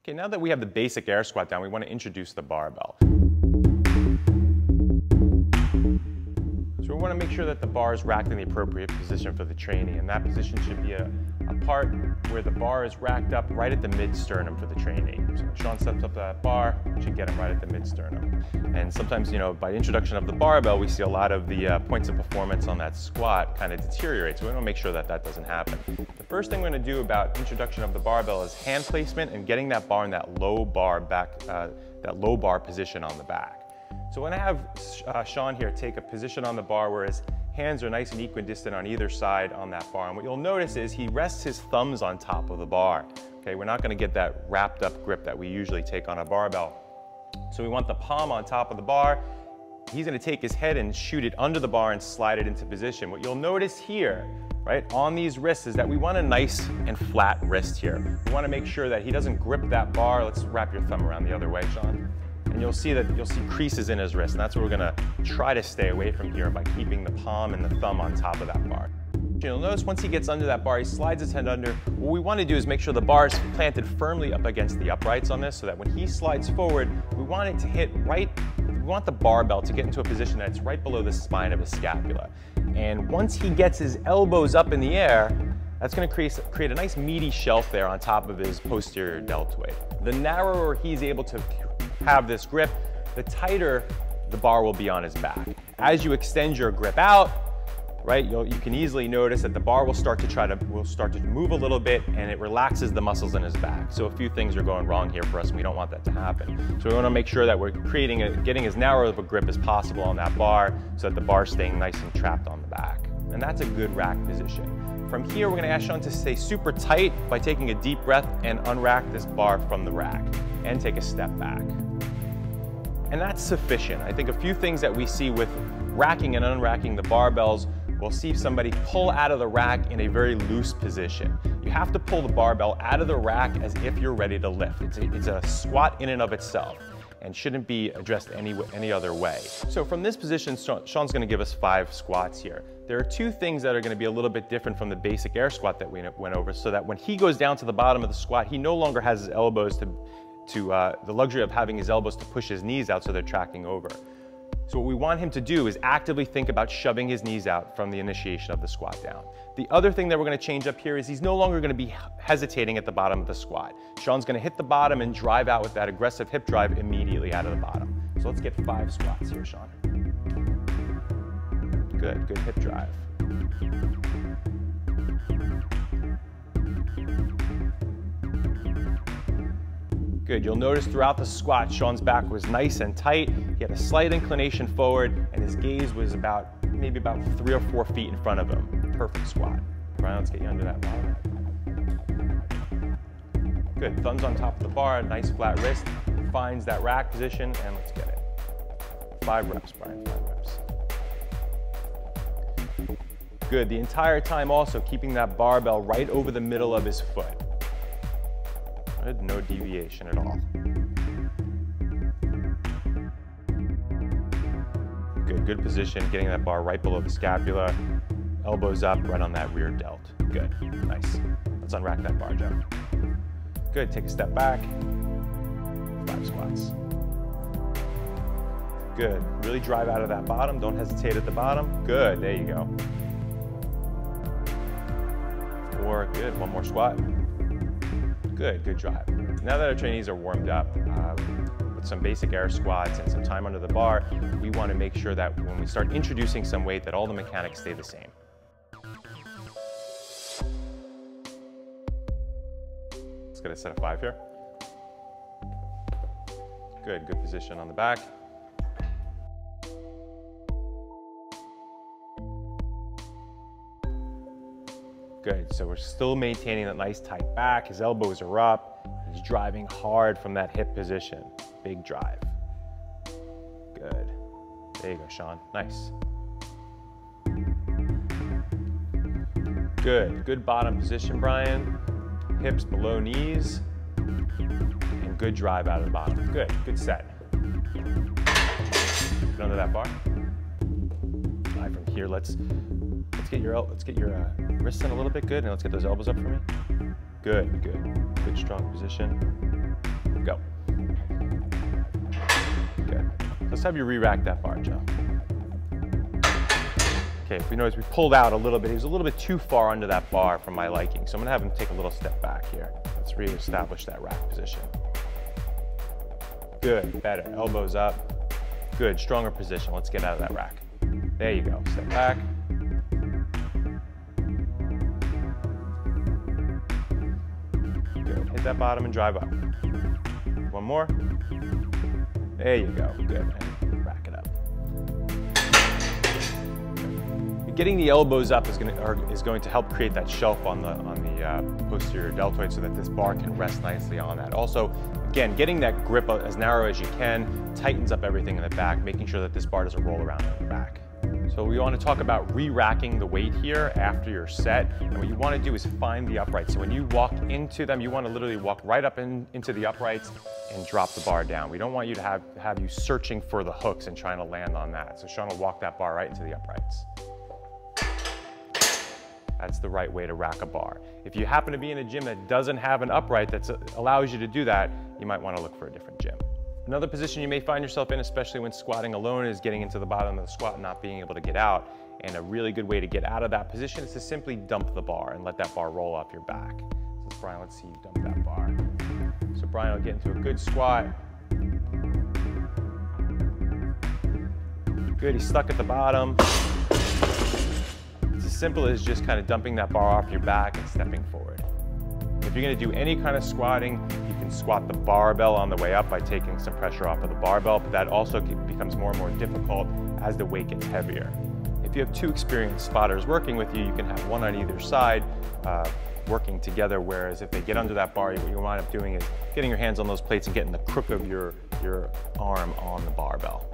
Okay, now that we have the basic air squat down, we want to introduce the barbell. So we want to make sure that the bar is racked in the appropriate position for the trainee, and that position should be a part where the bar is racked up right at the mid-sternum for the trainee. So when Sean steps up to that bar, it should get him right at the mid-sternum. And sometimes, you know, by introduction of the barbell, we see a lot of the points of performance on that squat kind of deteriorate, so we want to make sure that that doesn't happen. The first thing we're going to do about introduction of the barbell is hand placement and getting that bar in that low bar back, that low bar position on the back. So when I have Sean here take a position on the bar where his hands are nice and equidistant on either side on that bar, and what you'll notice is he rests his thumbs on top of the bar. Okay, we're not going to get that wrapped up grip that we usually take on a barbell. So we want the palm on top of the bar. He's going to take his head and shoot it under the bar and slide it into position. What you'll notice here, right, on these wrists is that we want a nice and flat wrist here. We want to make sure that he doesn't grip that bar. Let's wrap your thumb around the other way, Sean. And you'll see creases in his wrist, and that's what we're gonna try to stay away from here by keeping the palm and the thumb on top of that bar. You'll notice once he gets under that bar, he slides his head under. What we want to do is make sure the bar is planted firmly up against the uprights on this, so that when he slides forward, we want it to hit right, we want the barbell to get into a position that's right below the spine of his scapula. And once he gets his elbows up in the air, that's going to create a nice meaty shelf there on top of his posterior deltoid. The narrower he's able to have this grip, the tighter the bar will be on his back. As you extend your grip out, right, you can easily notice that the bar will start to move a little bit, and it relaxes the muscles in his back. So a few things are going wrong here for us, and we don't want that to happen. So we want to make sure that we're getting as narrow of a grip as possible on that bar, so that the bar is staying nice and trapped on the back. And that's a good rack position. From here, we're going to ask Sean to stay super tight by taking a deep breath and unrack this bar from the rack, and take a step back. And that's sufficient. I think a few things that we see with racking and unracking the barbells, we'll see somebody pull out of the rack in a very loose position. You have to pull the barbell out of the rack as if you're ready to lift. It's a squat in and of itself and shouldn't be addressed any other way. So from this position, Sean's gonna give us 5 squats here. There are 2 things that are gonna be a little bit different from the basic air squat that we went over, so that when he goes down to the bottom of the squat, he no longer has his elbows the luxury of having his elbows to push his knees out so they're tracking over. So what we want him to do is actively think about shoving his knees out from the initiation of the squat down. The other thing that we're going to change up here is he's no longer going to be hesitating at the bottom of the squat. Sean's going to hit the bottom and drive out with that aggressive hip drive immediately out of the bottom. So let's get 5 squats here, Sean. Good hip drive. Good, you'll notice throughout the squat, Sean's back was nice and tight. He had a slight inclination forward, and his gaze was maybe about 3 or 4 feet in front of him. Perfect squat. Brian, let's get you under that bar. Good, thumbs on top of the bar, nice flat wrist, finds that rack position, and let's get it. 5 reps, Brian, 5 reps. Good, the entire time also keeping that barbell right over the middle of his foot. No deviation at all. Good position, getting that bar right below the scapula, elbows up, right on that rear delt. Good, nice. Let's unrack that bar, Jeff. Good, take a step back, 5 squats. Good, really drive out of that bottom, don't hesitate at the bottom. Good, there you go. 4, good, 1 more squat. Good drive. Now that our trainees are warmed up with some basic air squats and some time under the bar, we want to make sure that when we start introducing some weight that all the mechanics stay the same. Let's get a set of 5 here. Good position on the back. Good, so we're still maintaining that nice tight back. His elbows are up. He's driving hard from that hip position. Big drive. Good. There you go, Sean. Nice. Good bottom position, Brian. Hips below knees. And good drive out of the bottom. Good set. Get under that bar. All right, from here, let's get your wrists in a little bit. Good, and let's get those elbows up for me. Good strong position. go. Good. Let's have you re-rack that bar, Joe. Okay, if we notice we pulled out a little bit, he was a little bit too far under that bar for my liking, so I'm gonna have him take a little step back here. Let's re-establish that rack position. Good, better, elbows up. Good, stronger position, let's get out of that rack. There you go, step back. Good, hit that bottom and drive up. One more. There you go, good, and rack it up. Getting the elbows up is going to help create that shelf on the posterior deltoid so that this bar can rest nicely on that. Also, again, getting that grip as narrow as you can tightens up everything in the back, making sure that this bar doesn't roll around in the back. So we want to talk about re-racking the weight here after your set. And what you want to do is find the uprights. So when you walk into them, you want to literally walk right up into the uprights and drop the bar down. We don't want you to have you searching for the hooks and trying to land on that. So Sean will walk that bar right into the uprights. That's the right way to rack a bar. If you happen to be in a gym that doesn't have an upright that allows you to do that, you might want to look for a different gym. Another position you may find yourself in, especially when squatting alone, is getting into the bottom of the squat and not being able to get out. And a really good way to get out of that position is to simply dump the bar and let that bar roll off your back. So Brian, let's see you dump that bar. So Brian will get into a good squat. Good, he's stuck at the bottom. It's as simple as just kind of dumping that bar off your back and stepping forward. If you're going to do any kind of squatting, you can squat the barbell on the way up by taking some pressure off of the barbell, but that also becomes more and more difficult as the weight gets heavier. If you have two experienced spotters working with you, you can have one on either side working together, whereas if they get under that bar, what you wind up doing is getting your hands on those plates and getting the crook of your arm on the barbell.